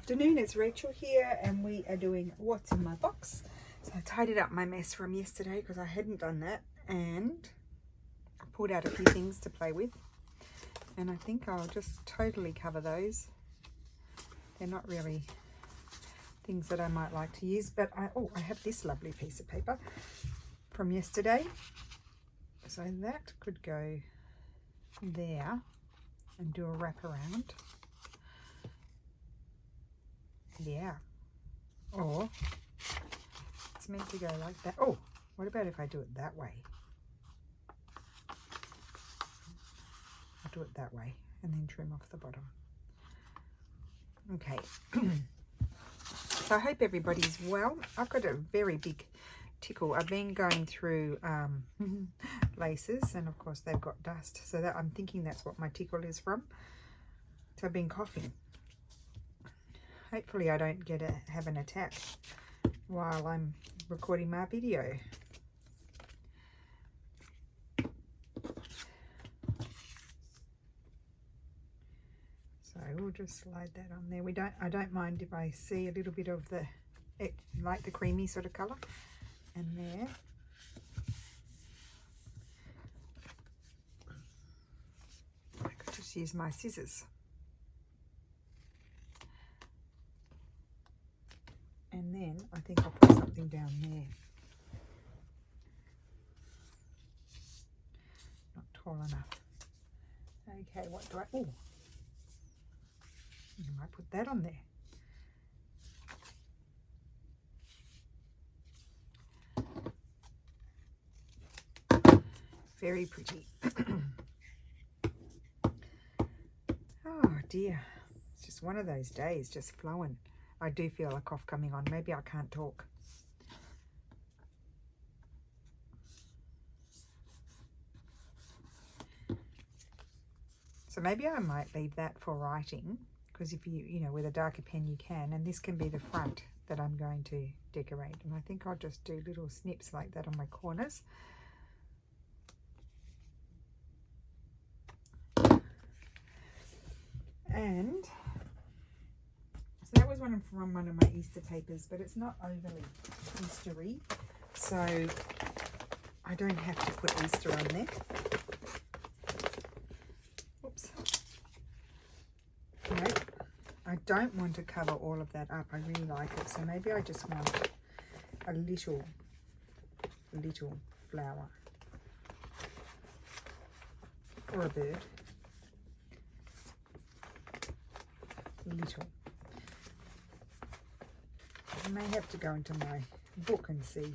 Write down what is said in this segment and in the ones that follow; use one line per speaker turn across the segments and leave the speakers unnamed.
afternoon, it's Rachel here and we are doing what's in my box. So I tidied up my mess from yesterday because I hadn't done that, and I pulled out a few things to play with, and I think I'll just totally cover those. They're not really things that I might like to use, but I have this lovely piece of paper from yesterday, so that could go there and do a wrap around. Yeah, or it's meant to go like that. Oh, what about if I do it that way? I'll do it that way and then trim off the bottom. Okay. So I hope everybody's well. I've got a very big tickle. I've been going through laces, and of course they've got dust, so that I'm thinking that's what my tickle is from. So I've been coughing. Hopefully I don't have an attack while I'm recording my video. So we'll just slide that on there. I don't mind if I see a little bit of like the creamy sort of colour. And there. I could just use my scissors. And then I think I'll put something down there. Not tall enough. Okay, what do I... Oh, I might put that on there. Very pretty. Oh dear. It's just one of those days, just flowing. I do feel a cough coming on. Maybe I can't talk. So maybe I might leave that for writing, because if you know, with a darker pen you can, and this can be the front that I'm going to decorate. And I think I'll just do little snips like that on my corners. And so that was from one of my Easter papers, but it's not overly Eastery, so I don't have to put Easter on there. Oops. No, I don't want to cover all of that up. I really like it, so maybe I just want a little flower or a bird. Little. I may have to go into my book and see.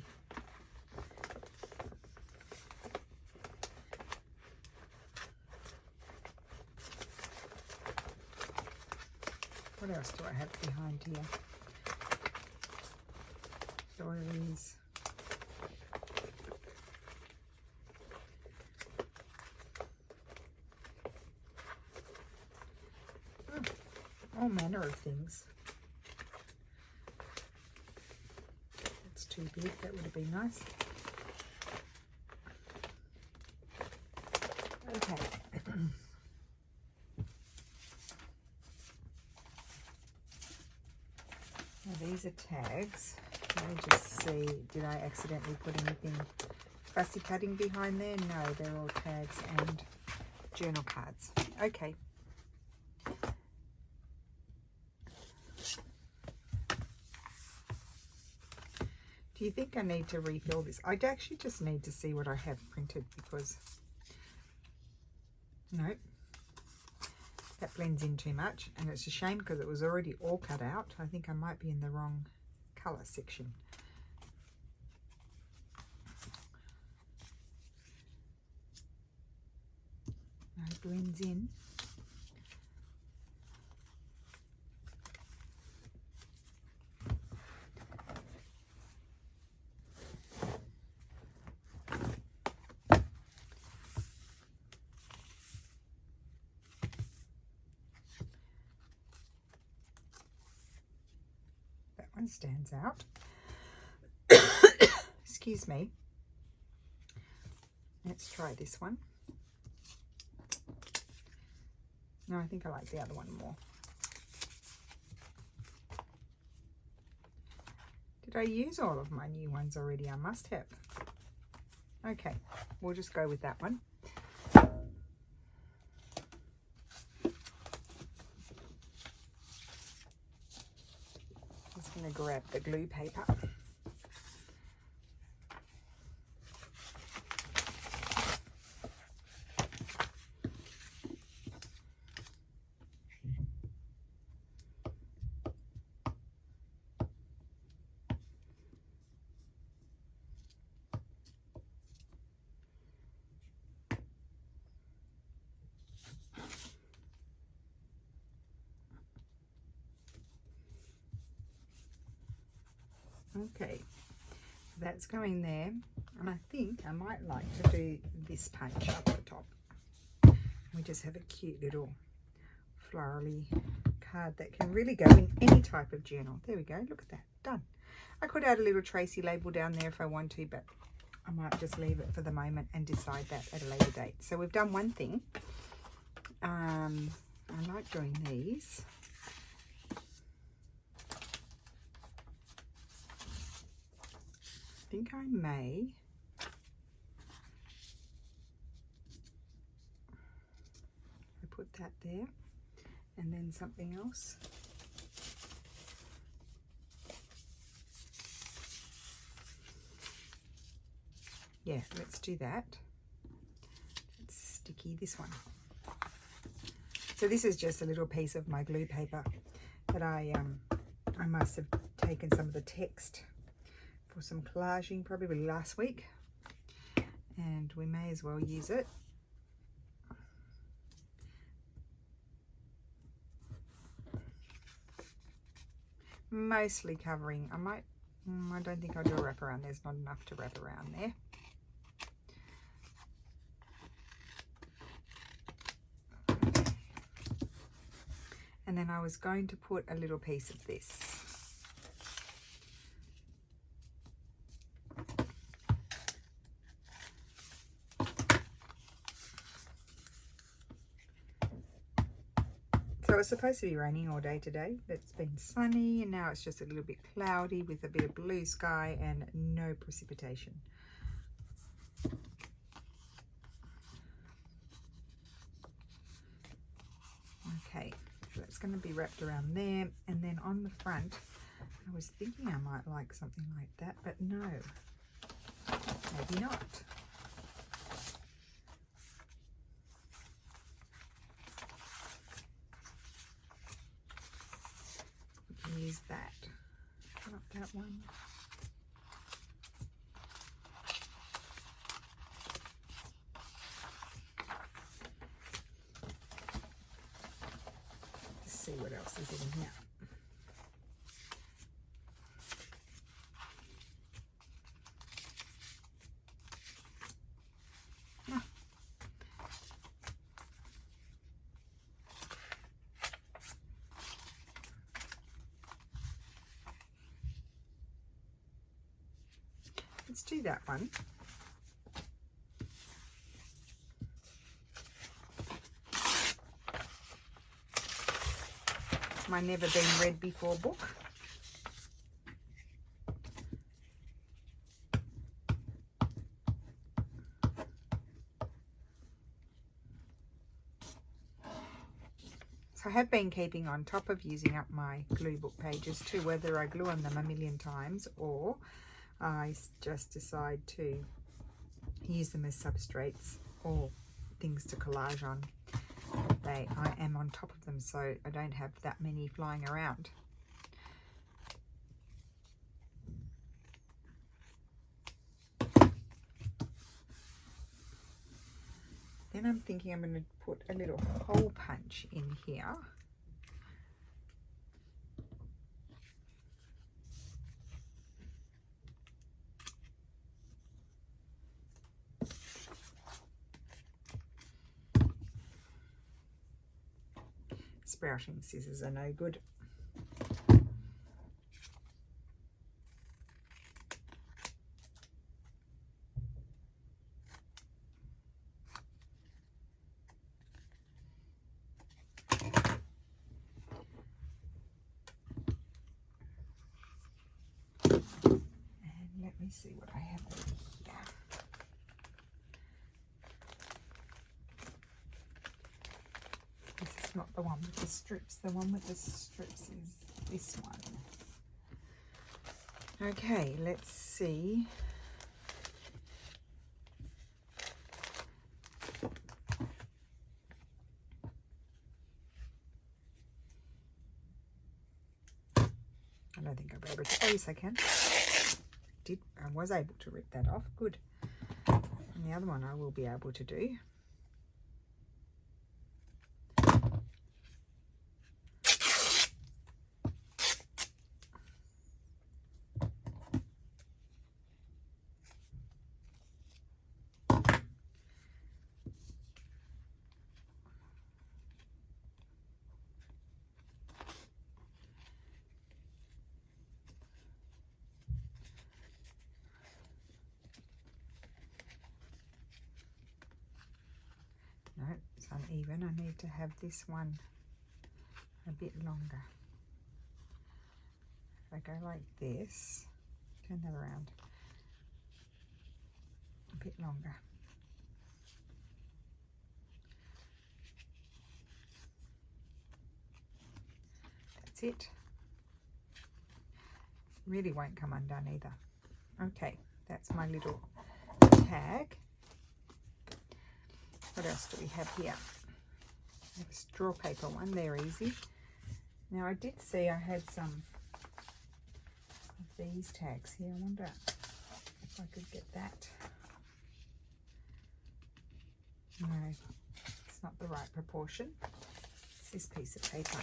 What else do I have behind here? Doilies. All manner of things. That's too big, that would have been nice. Okay. Now these are tags. Let me just see, did I accidentally put anything fussy cutting behind there? No, they're all tags and journal cards. Okay. Do you think I need to refill this? I actually just need to see what I have printed, because nope, that blends in too much, and it's a shame because it was already all cut out. I think I might be in the wrong colour section. No, it blends in. One stands out. Excuse me. Let's try this one. No, I think I like the other one more. Did I use all of my new ones already? I must have. Okay, we'll just go with that one. Just going to grab the glue paper. Okay, that's going there, and I think I might like to do this punch up the top. We just have a cute little florally card that can really go in any type of journal. There we go, look at that, done. I could add a little Tracy label down there if I want to, but I might just leave it for the moment and decide that at a later date. So we've done one thing. I like doing these. I think I may put that there, and then something else. Yeah, let's do that. It's sticky, this one. So this is just a little piece of my glue paper that I must have taken some of the text for some collaging probably last week, and we may as well use it. Mostly covering. I don't think I'll do a wrap around. There's not enough to wrap around there. And then I was going to put a little piece of this. So it's supposed to be raining all day today. It's been sunny, and now it's just a little bit cloudy with a bit of blue sky and no precipitation. Okay, so that's going to be wrapped around there, and then on the front, I was thinking I might like something like that, but no, maybe not. Use that, not that one. Let's see what else is in here. Let's do that one. My Never Been Read Before book. So I have been keeping on top of using up my glue book pages too, whether I glue on them a million times or I just decide to use them as substrates or things to collage on. I am on top of them, so I don't have that many flying around. Then I'm thinking I'm going to put a little hole punch in here. Sprouting scissors are no good. me see what I have over here. This is not the one with the strips. The one with the strips is this one. Okay, let's see. I don't think I'll be able to. Oh, yes, I can. I was able to rip that off. Good. And the other one I will be able to do. No, it's uneven. I need to have this one a bit longer. If I go like this, turn that around, a bit longer. That's it. Really won't come undone either. Okay, that's my little tag. What else do we have here? I have a straw paper one, they're easy. Now I did see I had some of these tags here. I wonder if I could get that. No, it's not the right proportion. It's this piece of paper.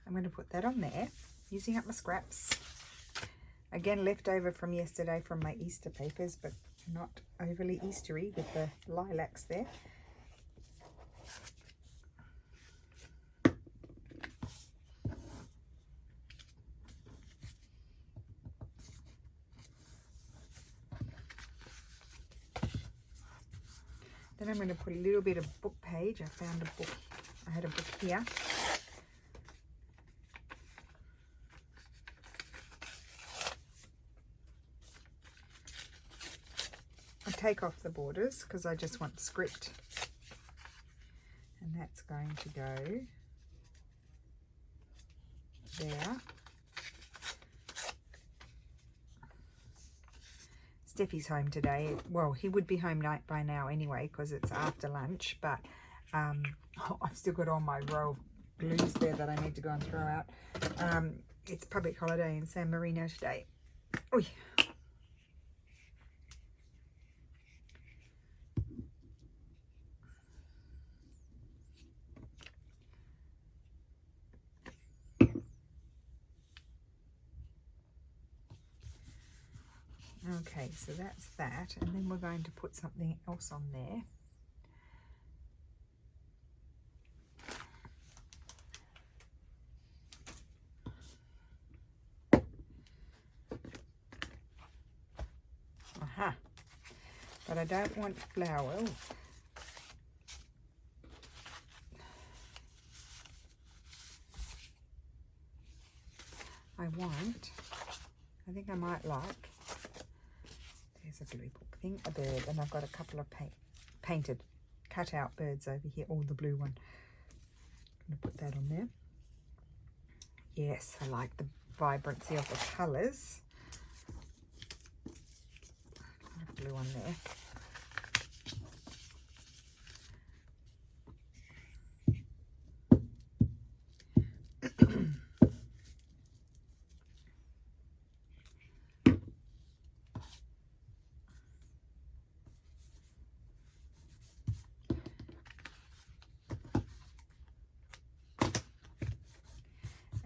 I'm going to put that on there, using up my scraps. Again, left over from yesterday from my Easter papers, but not overly Eastery with the lilacs there. Then I'm going to put a little bit of book page. I found a book. I had a book here. Take off the borders because I just want script, and that's going to go there. Steffi's home today. Well, he would be home by now anyway because it's after lunch, but I've still got all my row of glues there that I need to go and throw out. It's public holiday in San Marino today. Oy. Okay, so that's that, and then we're going to put something else on there. Aha! But I don't want flower. I think I might like, there's a blue book thing, a bird, and I've got a couple of painted, cut out birds over here, the blue one. I'm going to put that on there. Yes, I like the vibrancy of the colours. A blue one there.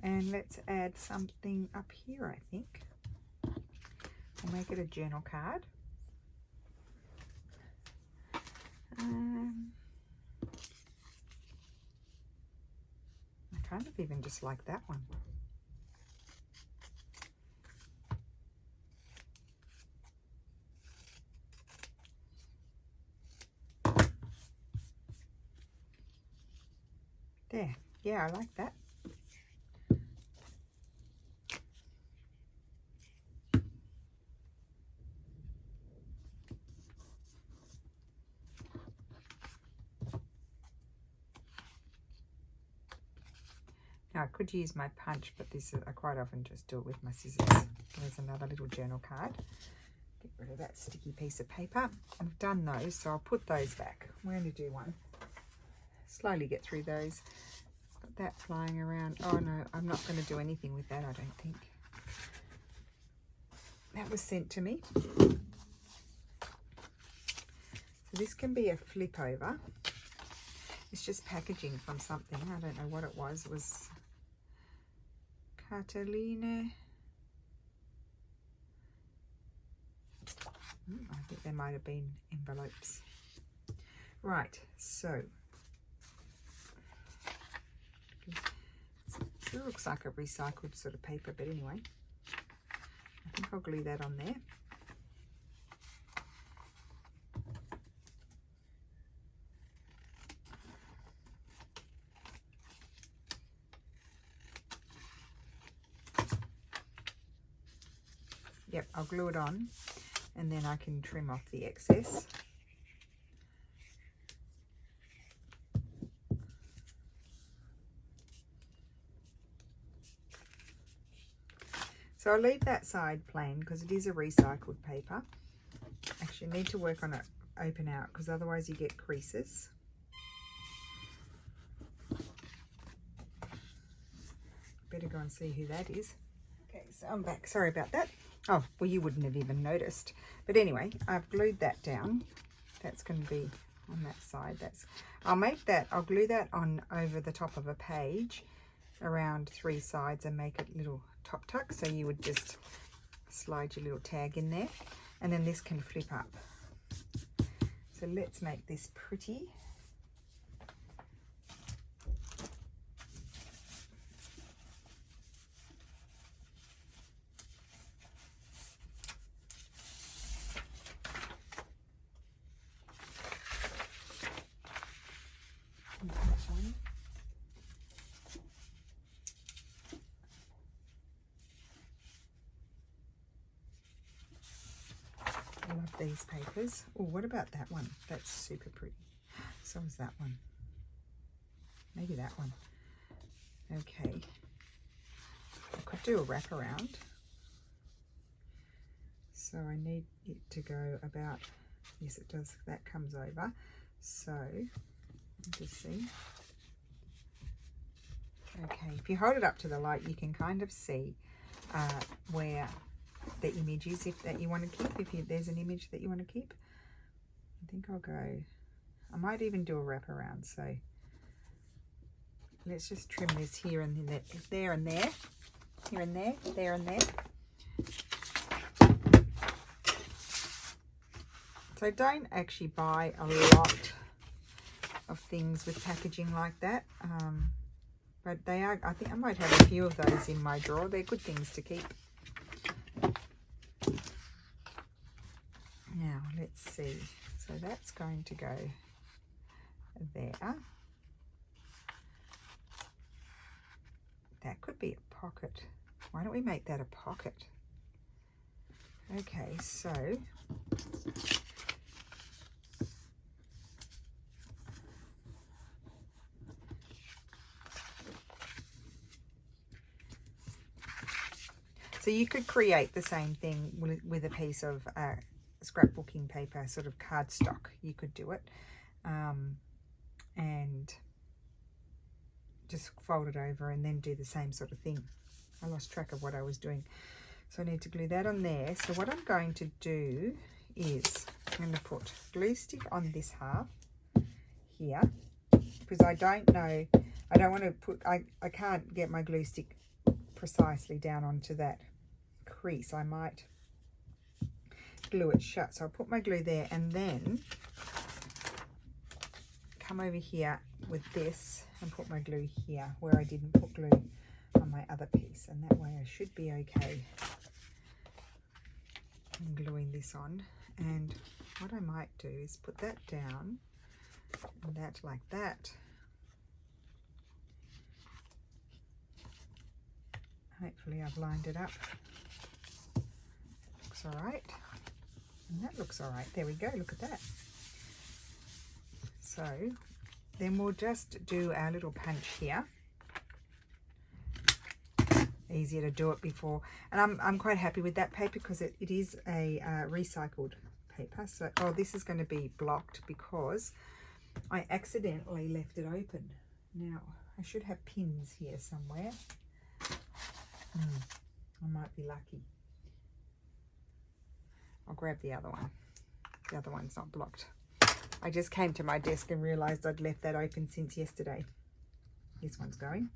And let's add something up here, I think. We'll make it a journal card. kind of even just like that one. There, yeah, I like that. Now I could use my punch, but this is, I quite often just do it with my scissors. There's another little journal card. Get rid of that sticky piece of paper. I've done those, so I'll put those back. I'm going to do one. Slowly get through those. Got that flying around. Oh no, I'm not going to do anything with that, I don't think. That was sent to me. So this can be a flip over. It's just packaging from something. I don't know what it was. It was Catalina. I think there might have been envelopes. Right, so it looks like a recycled sort of paper, but anyway, I think I'll glue that on there. Yep, I'll glue it on and then I can trim off the excess. So I'll leave that side plain because it is a recycled paper. Actually, I need to work on it open out because otherwise you get creases. Better go and see who that is. Okay, so I'm back. Sorry about that. Oh, well, you wouldn't have even noticed. But anyway, I've glued that down. That's going to be on that side. I'll glue that on over the top of a page around 3 sides and make it little top tuck. So you would just slide your little tag in there. And then this can flip up. So let's make this pretty. I love these papers. Oh, what about that one? That's super pretty. So is that one. Maybe that one. Okay. I could do a wraparound. So I need it to go about, yes it does, that comes over. So, just see. Okay, if you hold it up to the light, you can kind of see where the image is that you want to keep, if there's an image that you want to keep. I think I'll go, I might even do a wraparound, so let's just trim this here and there and there, here and there, there and there. So don't actually buy a lot of things with packaging like that, but they are, I think I might have a few of those in my drawer. They're good things to keep. Now let's see, so that's going to go there. That could be a pocket. Why don't we make that a pocket? Okay, so you could create the same thing with a piece of scrapbooking paper, sort of cardstock. You could do it and just fold it over and then do the same sort of thing. I lost track of what I was doing. So I need to glue that on there. So what I'm going to do is I'm going to put glue stick on this half here, because I don't know, I don't want to put, I can't get my glue stick precisely down onto that crease. I might glue it shut. So I'll put my glue there and then come over here with this and put my glue here where I didn't put glue on my other piece, and that way I should be okay in gluing this on. And what I might do is put that down and that like that. Hopefully I've lined it up. Looks all right. And that looks all right. There we go. Look at that. So then we'll just do our little punch here. Easier to do it before. And I'm quite happy with that paper because it is a recycled paper. So, oh, this is going to be blocked because I accidentally left it open. Now, I should have pins here somewhere. I might be lucky. I'll grab the other one. The other one's not blocked. I just came to my desk and realised I'd left that open since yesterday. This one's going.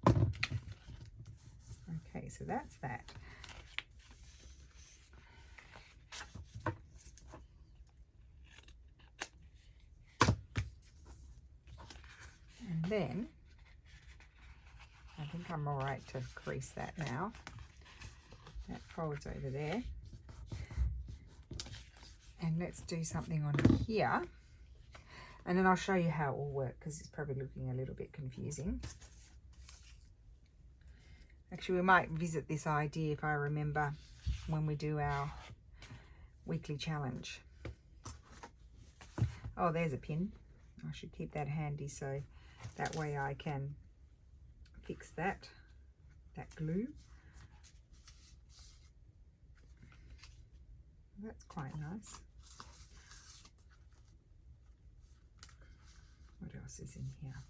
Okay, so that's that. And then I think I'm all right to crease that now. That folds over there. And let's do something on here. And then I'll show you how it will work because it's probably looking a little bit confusing. Actually, we might visit this idea if I remember when we do our weekly challenge. Oh, there's a pin. I should keep that handy so that way I can fix that glue. That's quite nice. What else is in here?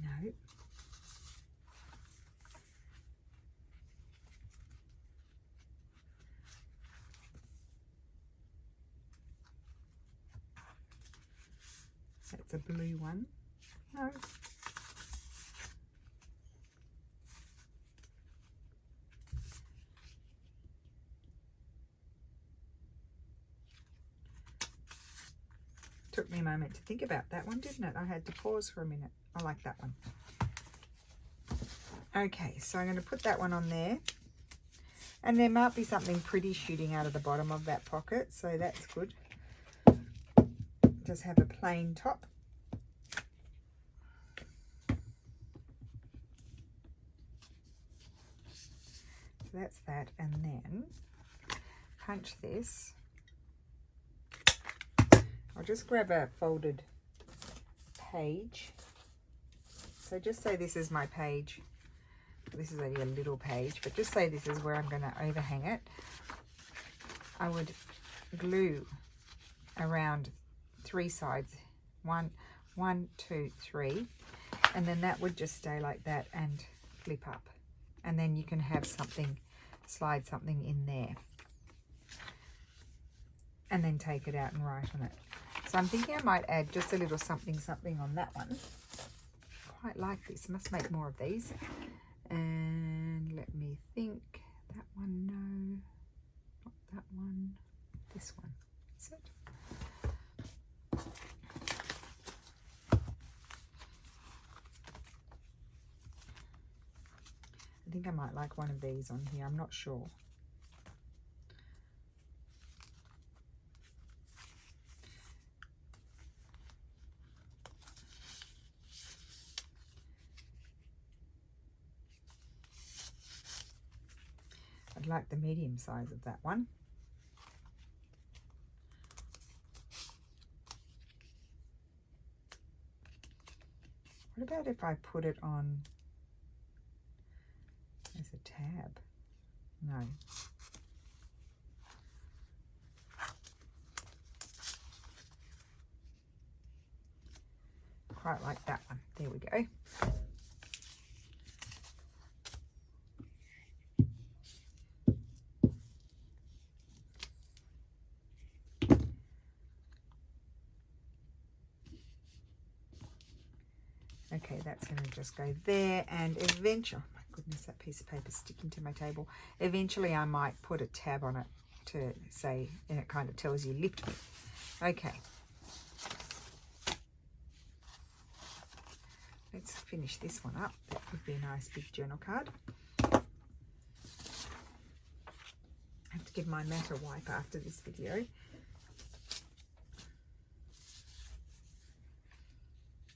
No. That's a blue one. No. Took me a moment to think about that one, didn't it? I had to pause for a minute. I like that one. Okay, so I'm going to put that one on there. And there might be something pretty shooting out of the bottom of that pocket, so that's good. Just have a plain top. So that's that, and then punch this. I'll just grab a folded page. So just say this is my page. This is only a little page, but just say this is where I'm going to overhang it. I would glue around 3 sides. One, 2, 3. And then that would just stay like that and flip up. And then you can have something, slide something in there. And then take it out and write on it. So I'm thinking I might add just a little something on that one. Quite like this. Must make more of these. And let me think. That one, no. Not that one. This one. Is it? I think I might like one of these on here. I'm not sure. I'd like the medium size of that one. What about if I put it on as a tab? No. Quite like that one. There we go. Okay, that's going to just go there, and eventually, oh my goodness, that piece of paper is sticking to my table. Eventually I might put a tab on it to say, and it kind of tells you lift me. Okay. Let's finish this one up. That would be a nice big journal card. I have to give my mat a wipe after this video.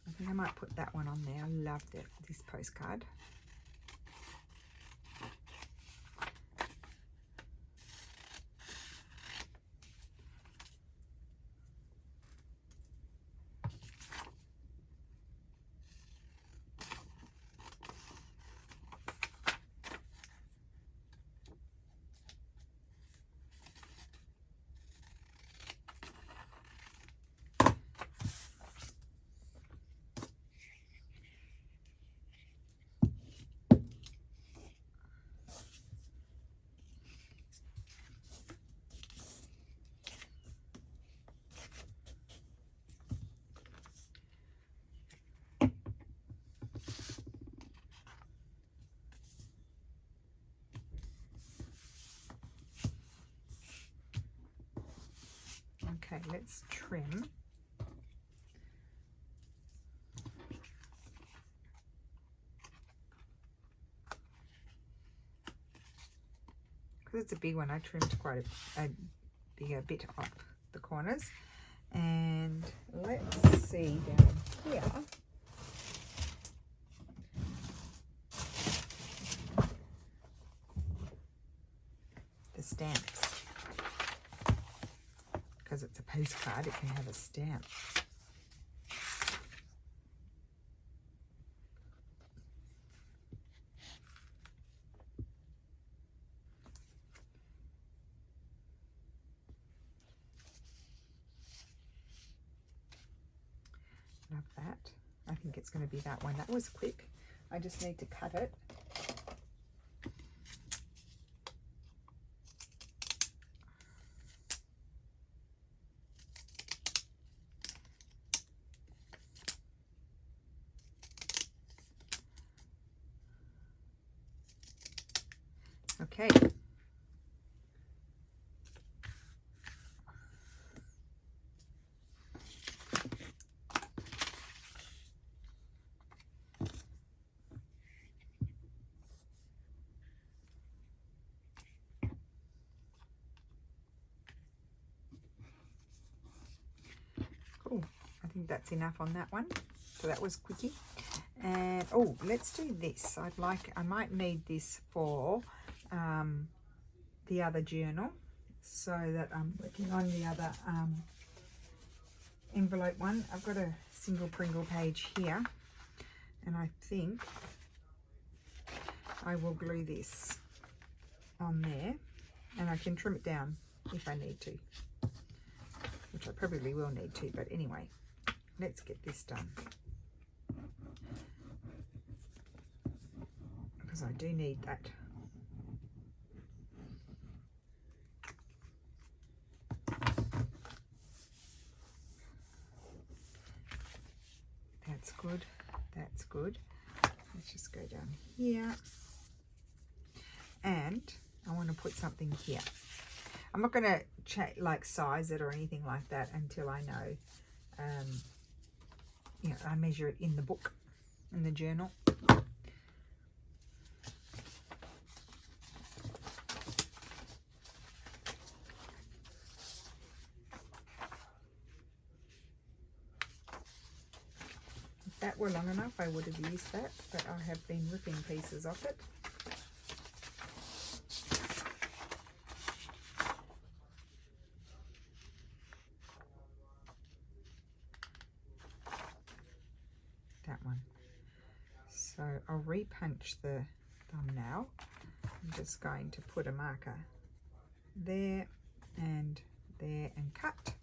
I think I might put that one on there. I love this postcard. Okay, let's trim. Because it's a big one, I trimmed quite a bigger bit off the corners. And let's see down here. The stamps. Because it's a postcard, it can have a stamp. Love that. I think it's going to be that one. That was quick. I just need to cut it. Okay. Cool. I think that's enough on that one. So that was quickie. And oh, let's do this. I might need this for the other journal, so that I'm working on the other envelope one. I've got a single Pringle page here, and I think I will glue this on there, and I can trim it down if I need to, which I probably will need to, but anyway, let's get this done, because I do need that. That's good. That's good. Let's just go down here. And I want to put something here. I'm not going to like size it or anything like that until I know, you know, I measure it in the book, in the journal. If that were long enough, I would have used that, but I have been ripping pieces off it. That one. So I'll repunch the thumbnail. I'm just going to put a marker there and cut.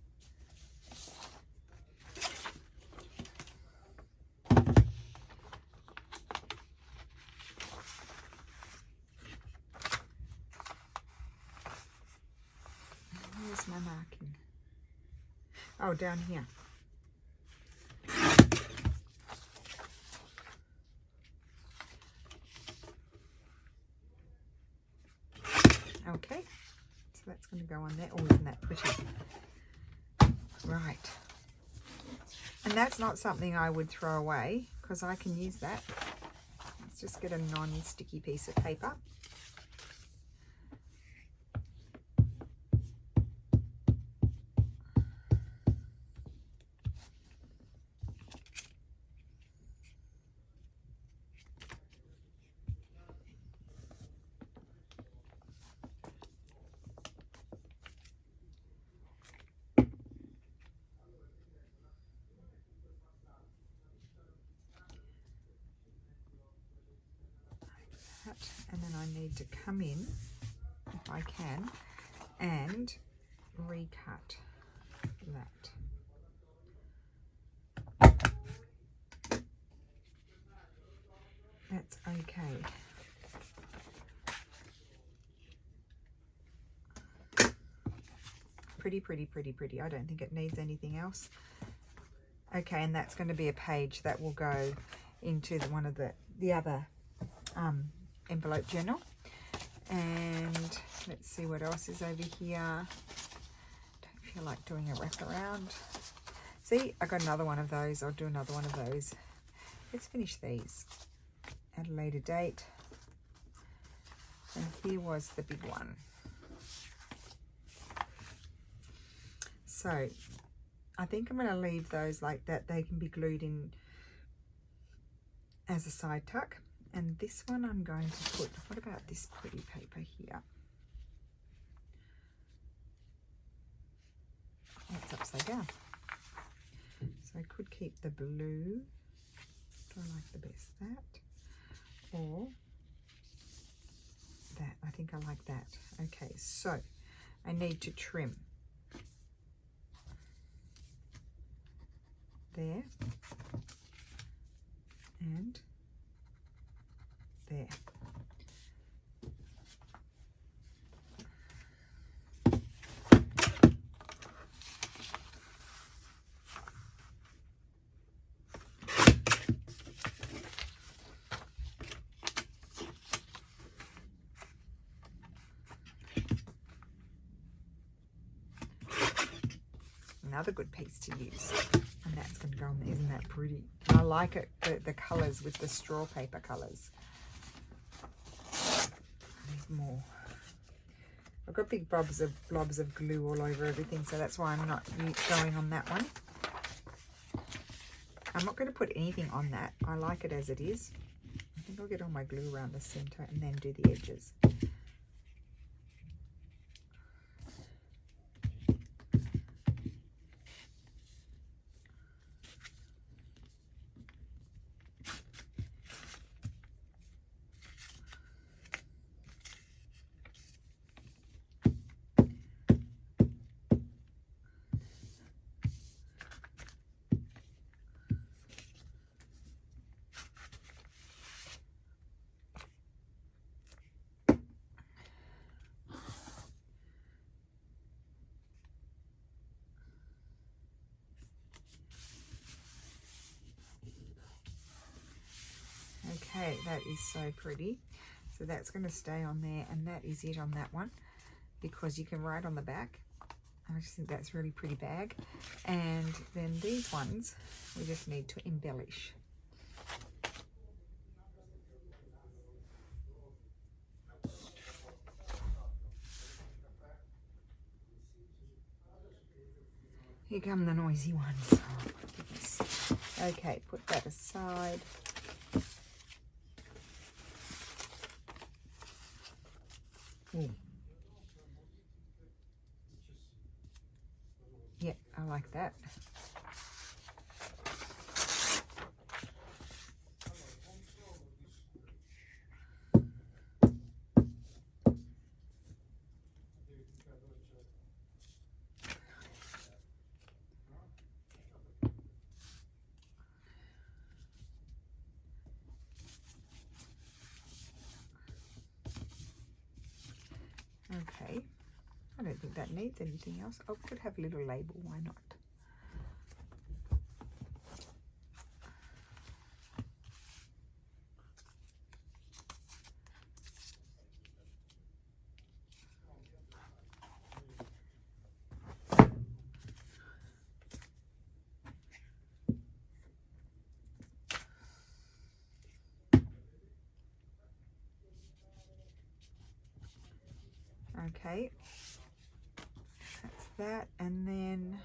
Where's my marking? Oh, down here. Okay, so that's going to go on there. Oh, isn't that pretty? Right. And that's not something I would throw away because I can use that. Let's just get a non-sticky piece of paper. And then I need to come in, if I can, and recut that. That's okay. Pretty, pretty, pretty, pretty. I don't think it needs anything else. Okay, and that's going to be a page that will go into one of the other envelope journal. And let's see what else is over here. Don't feel like doing a wraparound. See, I got another one of those. I'll do another one of those. Let's finish these at a later date. And here was the big one. So I think I'm going to leave those like that. They can be glued in as a side tuck. And this one I'm going to put, what about this pretty paper here? That's upside down. So I could keep the blue. Do I like the best that? Or that? I think I like that. Okay, so I need to trim. There. And there. Another good piece to use, and that's going to go on there. Isn't that pretty? I like it, the colours with the straw paper colours. I need more. I've got big blobs of glue all over everything, so that's why I'm not going on that one. I'm not going to put anything on that. I like it as it is. I think I'll get all my glue around the centre and then do the edges. Okay, that is so pretty. So that's going to stay on there, and that is it on that one, because you can write on the back. I just think that's really pretty bag. And then these ones, we just need to embellish. Here come the noisy ones. Oh, my goodness. Okay, put that aside. Ooh. Yeah, I like that. Okay, I don't think that needs anything else. I could have a little label, why not? Okay, that's that. And then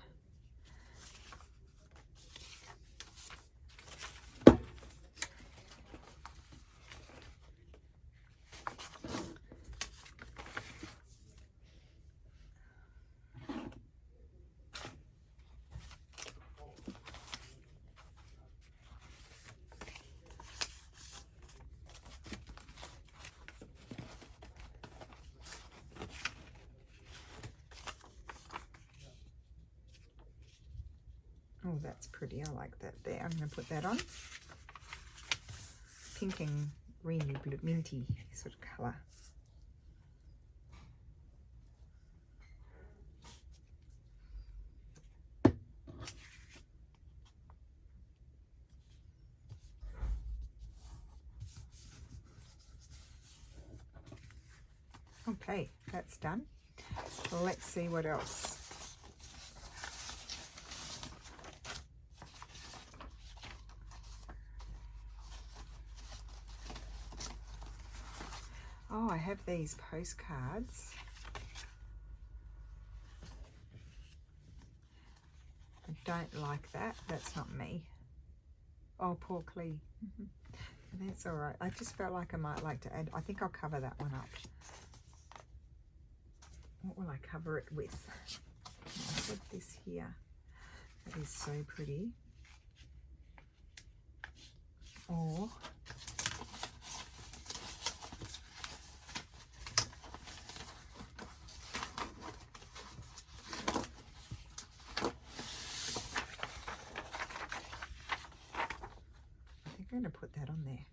oh, that's pretty. I like that there. I'm going to put that on. Pink and greeny, blue, minty sort of colour. Okay, that's done. Well, let's see what else. Oh, I have these postcards. I don't like that. That's not me. Oh, poor Clee. That's all right. I just felt like I might like to add. I think I'll cover that one up. What will I cover it with? I put this here. That is so pretty. Or I'm going to put that on there.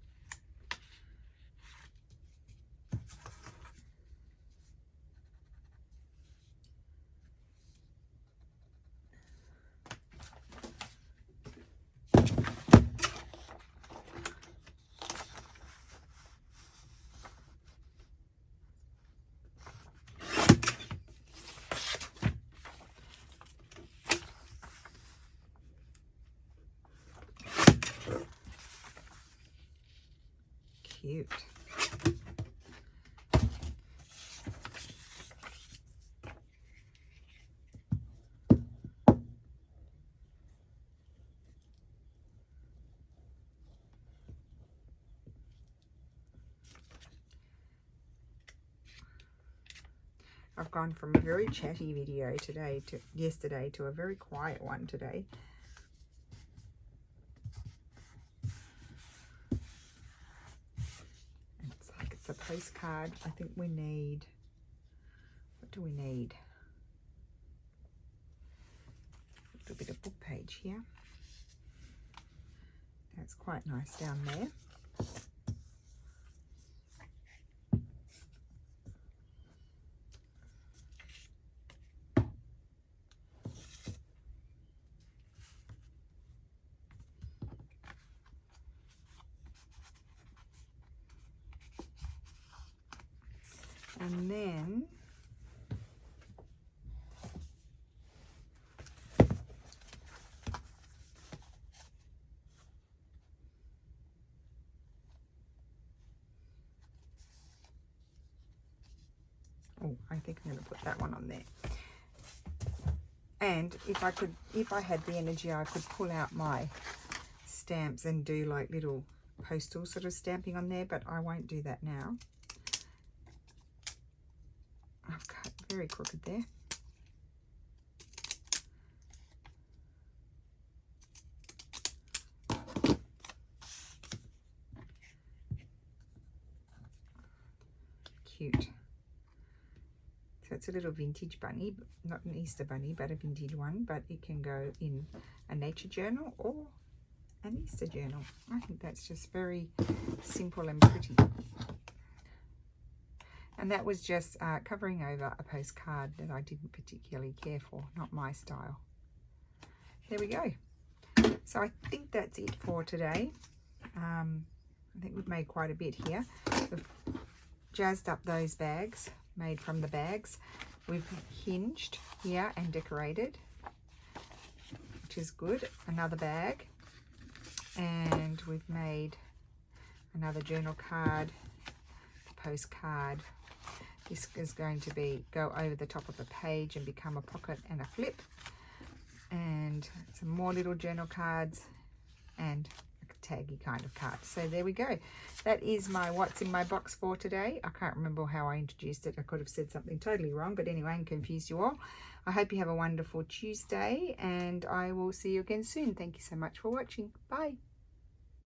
Cute. I've gone from a very chatty video yesterday to a very quiet one today. It's a postcard. I think we need, what do we need? A little bit of book page here. That's quite nice down there. And then I think I'm going to put that one on there. And if I had the energy, I could pull out my stamps and do like little postal sort of stamping on there, but I won't do that now. I've cut very crooked there. Cute. So it's a little vintage bunny, not an Easter bunny, but a vintage one, but it can go in a nature journal or an Easter journal. I think that's just very simple and pretty. And that was just covering over a postcard that I didn't particularly care for, not my style. There we go. So I think that's it for today. I think we've made quite a bit here. We've jazzed up those bags, made from the bags. We've hinged here and decorated, which is good. Another bag. And we've made another journal card, postcard. This is going to go over the top of the page and become a pocket and a flip. And some more little journal cards and a taggy kind of card. So there we go. That is my what's in my box for today. I can't remember how I introduced it. I could have said something totally wrong, but anyway, I can confuse you all. I hope you have a wonderful Tuesday, and I will see you again soon. Thank you so much for watching. Bye.